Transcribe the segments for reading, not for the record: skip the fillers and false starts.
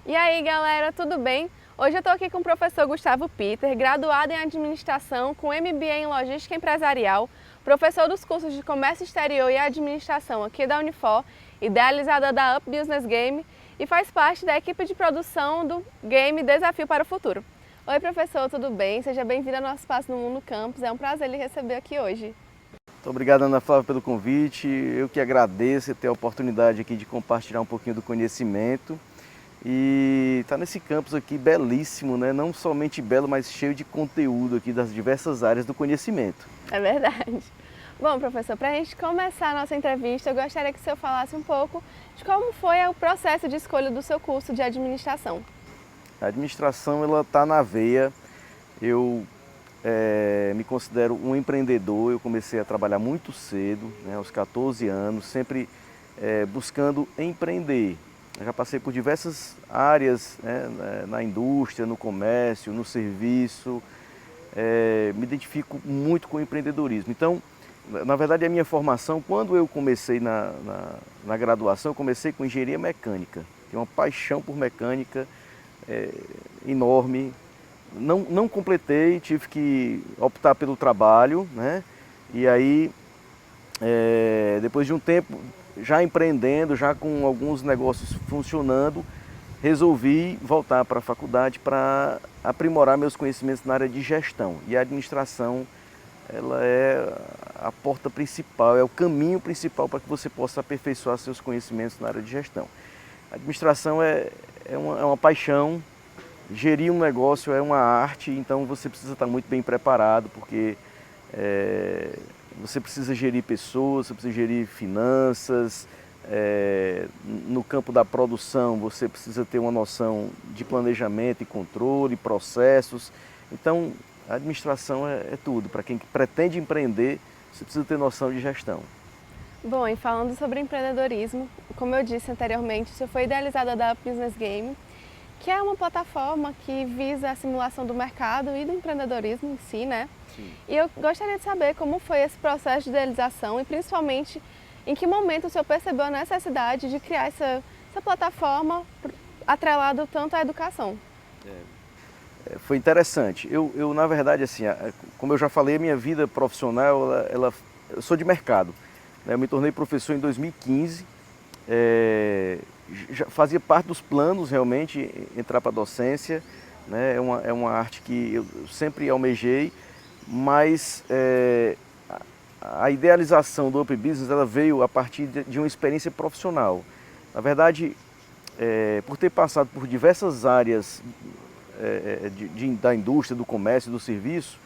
E aí, galera, tudo bem? Hoje eu estou aqui com o professor Gustavo Peter, graduado em Administração com MBA em Logística Empresarial, professor dos cursos de Comércio Exterior e Administração aqui da Unifor, idealizador da Up Business Game e faz parte da equipe de produção do game Desafio para o Futuro. Oi, professor, tudo bem? Seja bem-vindo ao nosso Espaço no Mundo Campus. É um prazer lhe receber aqui hoje. Muito obrigado, Ana Flávia, pelo convite. Eu que agradeço ter a oportunidade aqui de compartilhar um pouquinho do conhecimento. E está nesse campus aqui belíssimo, né? Não somente belo, mas cheio de conteúdo aqui das diversas áreas do conhecimento. É verdade. Bom, professor, para a gente começar a nossa entrevista, eu gostaria que o senhor falasse um pouco de como foi o processo de escolha do seu curso de administração. A administração, ela está na veia. Eu me considero um empreendedor. Eu comecei a trabalhar muito cedo, né, aos 14 anos, sempre buscando empreender. Eu já passei por diversas áreas, né, na indústria, no comércio, no serviço. Me identifico muito com o empreendedorismo. Então, na verdade, a minha formação, quando eu comecei na graduação, eu comecei com engenharia mecânica. Tenho uma paixão por mecânica enorme. Não completei, tive que optar pelo trabalho, né? E aí, depois de um tempo, já empreendendo, já com alguns negócios funcionando, resolvi voltar para a faculdade para aprimorar meus conhecimentos na área de gestão. E a administração, ela é a porta principal, é o caminho principal para que você possa aperfeiçoar seus conhecimentos na área de gestão. A administração é uma paixão, gerir um negócio é uma arte, então você precisa estar muito bem preparado, porque você precisa gerir pessoas, você precisa gerir finanças. No campo da produção, você precisa ter uma noção de planejamento e controle, processos. Então, a administração é tudo. Para quem pretende empreender, você precisa ter noção de gestão. Bom, e falando sobre empreendedorismo, como eu disse anteriormente, o senhor foi idealizador da Up Business Game, que é uma plataforma que visa a simulação do mercado e do empreendedorismo em si, né? Sim. E eu gostaria de saber como foi esse processo de idealização e principalmente em que momento o senhor percebeu a necessidade de criar essa plataforma atrelado tanto à educação. Foi interessante. Eu, na verdade, assim, como eu já falei, a minha vida profissional, eu sou de mercado, né? Eu me tornei professor em 2015. Já fazia parte dos planos realmente entrar para a docência, né? É uma arte que eu sempre almejei, mas a idealização do Up Business, ela veio a partir de uma experiência profissional. Na verdade, por ter passado por diversas áreas da indústria, do comércio, do serviço,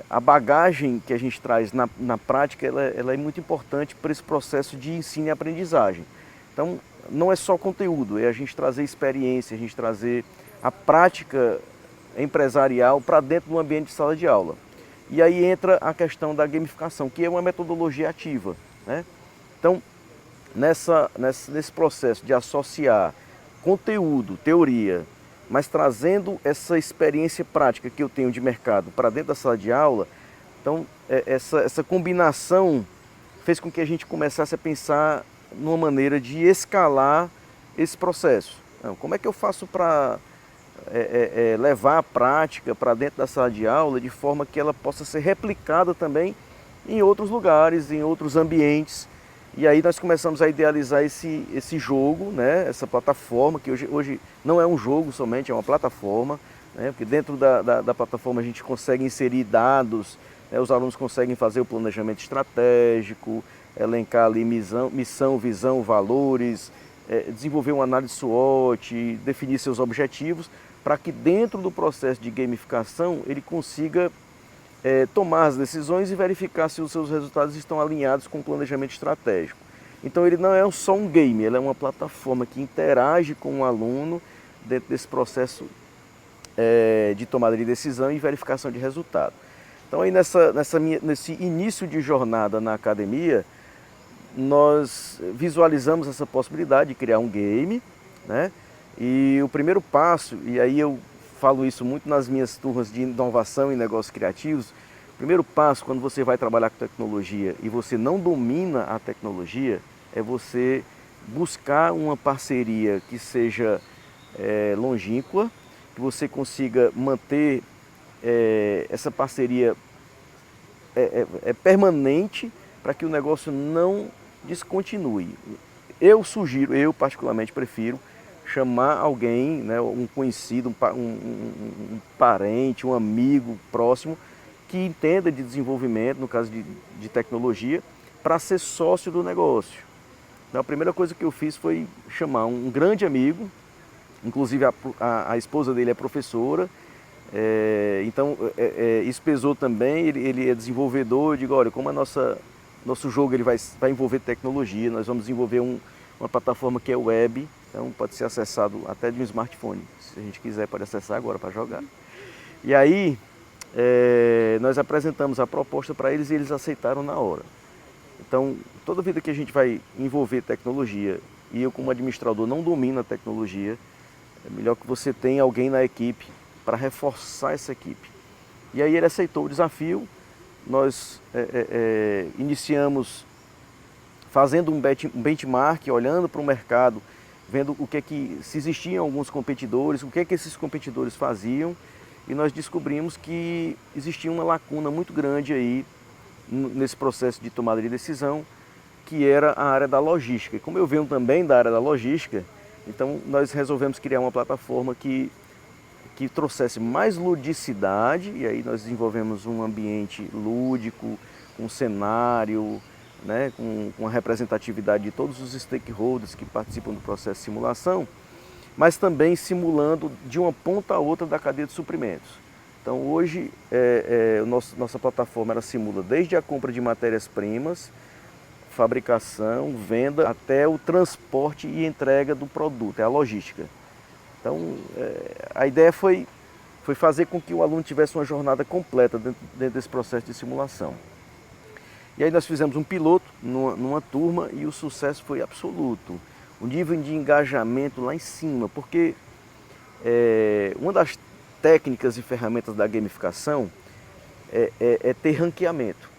a bagagem que a gente traz na prática, ela é muito importante para esse processo de ensino e aprendizagem. Então, não é só conteúdo, é a gente trazer experiência, a gente trazer a prática empresarial para dentro do ambiente de sala de aula. E aí entra a questão da gamificação, que é uma metodologia ativa, né? Então, nesse processo de associar conteúdo, teoria, mas trazendo essa experiência prática que eu tenho de mercado para dentro da sala de aula, então essa combinação fez com que a gente começasse a pensar numa maneira de escalar esse processo. Então, como é que eu faço para levar a prática para dentro da sala de aula de forma que ela possa ser replicada também em outros lugares, em outros ambientes. E aí nós começamos a idealizar esse jogo, né? Essa plataforma, que hoje não é um jogo somente, é uma plataforma, né? Porque dentro da plataforma a gente consegue inserir dados, né? Os alunos conseguem fazer o planejamento estratégico, elencar ali missão, visão, valores, desenvolver uma análise SWOT, definir seus objetivos, para que dentro do processo de gamificação ele consiga tomar as decisões e verificar se os seus resultados estão alinhados com o planejamento estratégico. Então ele não é só um game, ele é uma plataforma que interage com o aluno dentro desse processo de tomada de decisão e verificação de resultado. Então aí nesse início de jornada na academia, nós visualizamos essa possibilidade de criar um game, né? E o primeiro passo, e aí eu falo isso muito nas minhas turmas de inovação e negócios criativos, o primeiro passo quando você vai trabalhar com tecnologia e você não domina a tecnologia, é você buscar uma parceria que seja longínqua, que você consiga manter essa parceria permanente para que o negócio não descontinue. Eu sugiro, eu particularmente prefiro chamar alguém, né, um conhecido, um parente, um amigo próximo, que entenda de desenvolvimento, no caso de tecnologia, para ser sócio do negócio. Então, a primeira coisa que eu fiz foi chamar um grande amigo, inclusive a esposa dele é professora, então isso pesou também, ele é desenvolvedor. Eu digo, olha, como nosso jogo ele vai envolver tecnologia, nós vamos desenvolver uma plataforma que é web, então pode ser acessado até de um smartphone, se a gente quiser pode acessar agora para jogar. E aí nós apresentamos a proposta para eles e eles aceitaram na hora. Então, toda vida que a gente vai envolver tecnologia, e eu como administrador não domino a tecnologia, é melhor que você tenha alguém na equipe para reforçar essa equipe. E aí ele aceitou o desafio, nós iniciamos fazendo um benchmark, olhando para o mercado, vendo se existiam alguns competidores, o que esses competidores faziam, e nós descobrimos que existia uma lacuna muito grande aí nesse processo de tomada de decisão, que era a área da logística. E como eu venho também da área da logística, então nós resolvemos criar uma plataforma que trouxesse mais ludicidade, e aí nós desenvolvemos um ambiente lúdico, com cenário, né, com a representatividade de todos os stakeholders que participam do processo de simulação, mas também simulando de uma ponta a outra da cadeia de suprimentos. Então hoje nossa plataforma ela simula desde a compra de matérias-primas, fabricação, venda, até o transporte e entrega do produto, é a logística. Então a ideia foi fazer com que o aluno tivesse uma jornada completa dentro desse processo de simulação. E aí nós fizemos um piloto numa turma e o sucesso foi absoluto. O nível de engajamento lá em cima, porque uma das técnicas e ferramentas da gamificação é ter ranqueamento.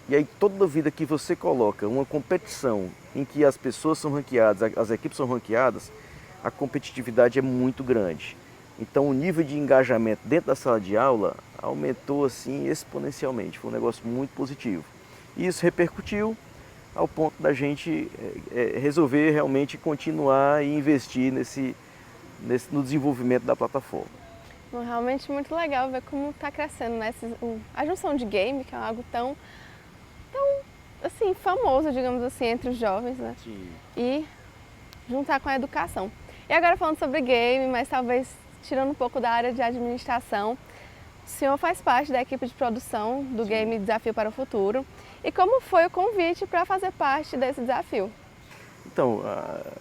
E aí toda vida que você coloca uma competição em que as pessoas são ranqueadas, as equipes são ranqueadas, a competitividade é muito grande. Então o nível de engajamento dentro da sala de aula aumentou assim exponencialmente, foi um negócio muito positivo. E isso repercutiu ao ponto da gente resolver realmente continuar e investir no desenvolvimento da plataforma. Realmente muito legal ver como está crescendo, né? A junção de game, que é algo tão assim, famoso, digamos assim, entre os jovens, né? Sim. E juntar com a educação. E agora falando sobre game, mas talvez tirando um pouco da área de administração, o senhor faz parte da equipe de produção do Sim. game Desafio para o Futuro. E como foi o convite para fazer parte desse desafio? Então,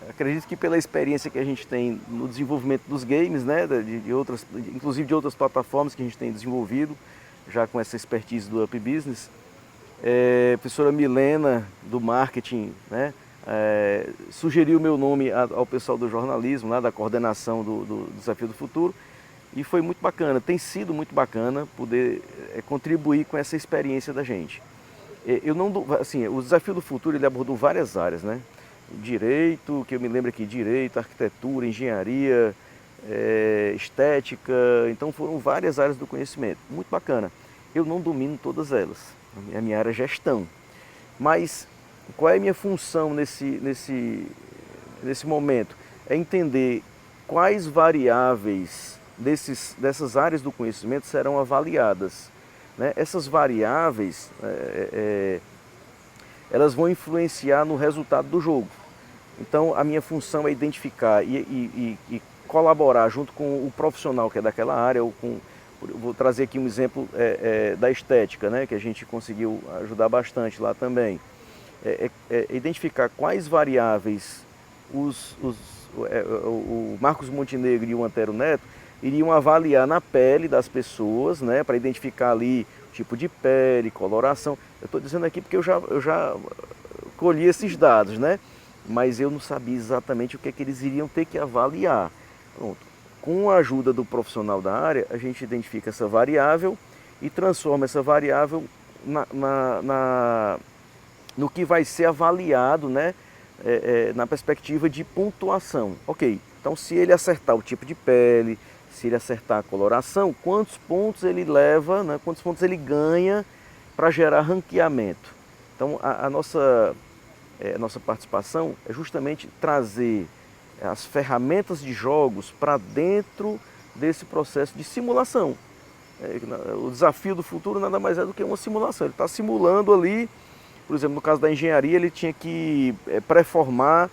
acredito que pela experiência que a gente tem no desenvolvimento dos games, né, inclusive de outras plataformas que a gente tem desenvolvido, já com essa expertise do Up Business, a professora Milena, do marketing, né, sugeriu o meu nome ao pessoal do jornalismo, da coordenação do Desafio do Futuro, e foi muito bacana, tem sido muito bacana poder contribuir com essa experiência da gente. O Desafio do Futuro ele abordou várias áreas, né? Direito, que eu me lembro aqui, direito, arquitetura, engenharia, estética, então foram várias áreas do conhecimento, muito bacana. Eu não domino todas elas, a minha área é gestão, mas qual é a minha função nesse momento? É entender quais variáveis dessas áreas do conhecimento serão avaliadas. Né? Essas variáveis, elas vão influenciar no resultado do jogo. Então a minha função é identificar e colaborar junto com o profissional que é daquela área. Vou trazer aqui um exemplo da estética, né? Que a gente conseguiu ajudar bastante lá também. Identificar quais variáveis o Marcos Montenegro e o Antero Neto iriam avaliar na pele das pessoas, né, para identificar ali o tipo de pele, coloração. Eu estou dizendo aqui porque eu já colhi esses dados, né, mas eu não sabia exatamente o que é que eles iriam ter que avaliar. Pronto. Com a ajuda do profissional da área, a gente identifica essa variável e transforma essa variável no que vai ser avaliado, né, na perspectiva de pontuação. Ok, Então, se ele acertar o tipo de pele, se ele acertar a coloração, quantos pontos ele leva, né, quantos pontos ele ganha para gerar ranqueamento. Então, a nossa participação é justamente trazer as ferramentas de jogos para dentro desse processo de simulação. O desafio do futuro nada mais é do que uma simulação. Ele está simulando ali, por exemplo, no caso da engenharia, ele tinha que pré-formar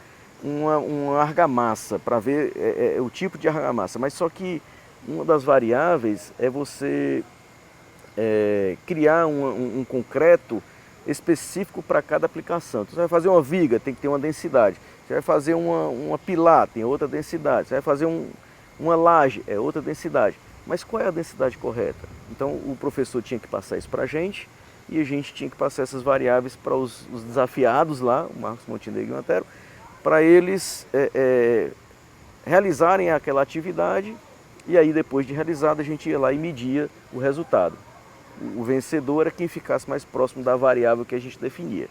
uma argamassa para ver o tipo de argamassa. Mas só que uma das variáveis é você criar um concreto específico para cada aplicação. Então, você vai fazer uma viga, tem que ter uma densidade. Você vai fazer uma pilar, tem outra densidade. Você vai fazer uma laje, é outra densidade. Mas qual é a densidade correta? Então o professor tinha que passar isso para a gente e a gente tinha que passar essas variáveis para os desafiados lá, o Marcos Montenegro e o Antero, para eles realizarem aquela atividade e aí depois de realizada a gente ia lá e media o resultado. O vencedor era quem ficasse mais próximo da variável que a gente definia.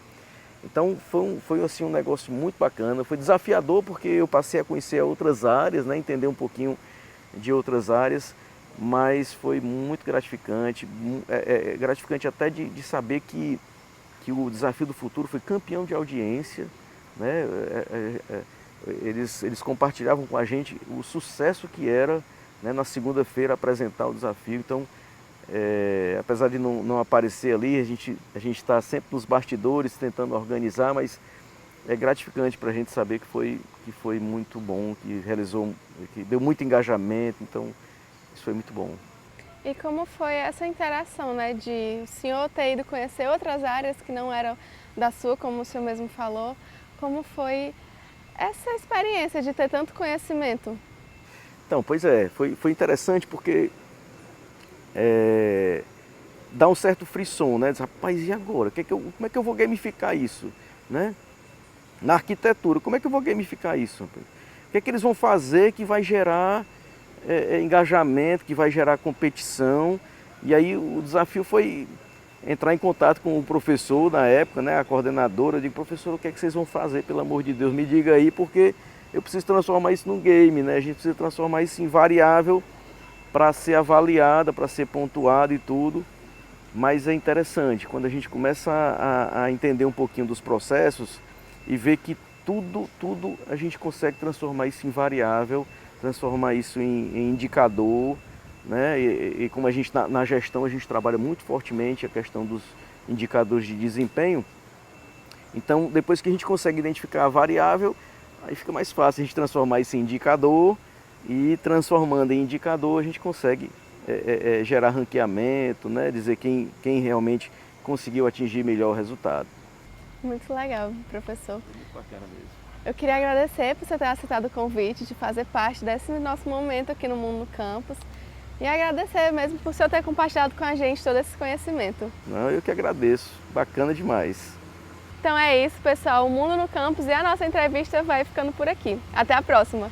Então foi assim, um negócio muito bacana, foi desafiador porque eu passei a conhecer outras áreas, né, entender um pouquinho de outras áreas, mas foi muito gratificante, gratificante até de saber que o Desafio do Futuro foi campeão de audiência, né? Eles compartilhavam com a gente o sucesso que era, né, na segunda-feira apresentar o desafio. Então, apesar de não aparecer ali, a gente está sempre nos bastidores tentando organizar, mas é gratificante para a gente saber que foi muito bom, que deu muito engajamento, então isso foi muito bom. E como foi essa interação, né, de o senhor ter ido conhecer outras áreas que não eram da sua, como o senhor mesmo falou, como foi essa experiência de ter tanto conhecimento? Então, pois foi interessante porque dá um certo frisson, né? Diz, rapaz, e agora? Como é que eu vou gamificar isso? Né? Na arquitetura, como é que eu vou gamificar isso? O que é que eles vão fazer que vai gerar engajamento, que vai gerar competição? E aí o desafio foi entrar em contato com o professor na época, né, a coordenadora. Eu digo, professor, o que é que vocês vão fazer, pelo amor de Deus? Me diga aí, porque eu preciso transformar isso num game, né? A gente precisa transformar isso em variável para ser avaliada, para ser pontuada e tudo. Mas é interessante, quando a gente começa a entender um pouquinho dos processos e ver que tudo a gente consegue transformar isso em variável, transformar isso em indicador, né? E como a gente na gestão a gente trabalha muito fortemente a questão dos indicadores de desempenho. Então, depois que a gente consegue identificar a variável, aí fica mais fácil a gente transformar isso em indicador, e transformando em indicador a gente consegue gerar ranqueamento, né? Dizer quem realmente conseguiu atingir melhor o resultado. Muito legal, professor. Muito bacana mesmo. Eu queria agradecer por você ter aceitado o convite de fazer parte desse nosso momento aqui no Mundo no Campus e agradecer mesmo por você ter compartilhado com a gente todo esse conhecimento. Não, eu que agradeço. Bacana demais. Então é isso, pessoal. O Mundo no Campus e a nossa entrevista vai ficando por aqui. Até a próxima!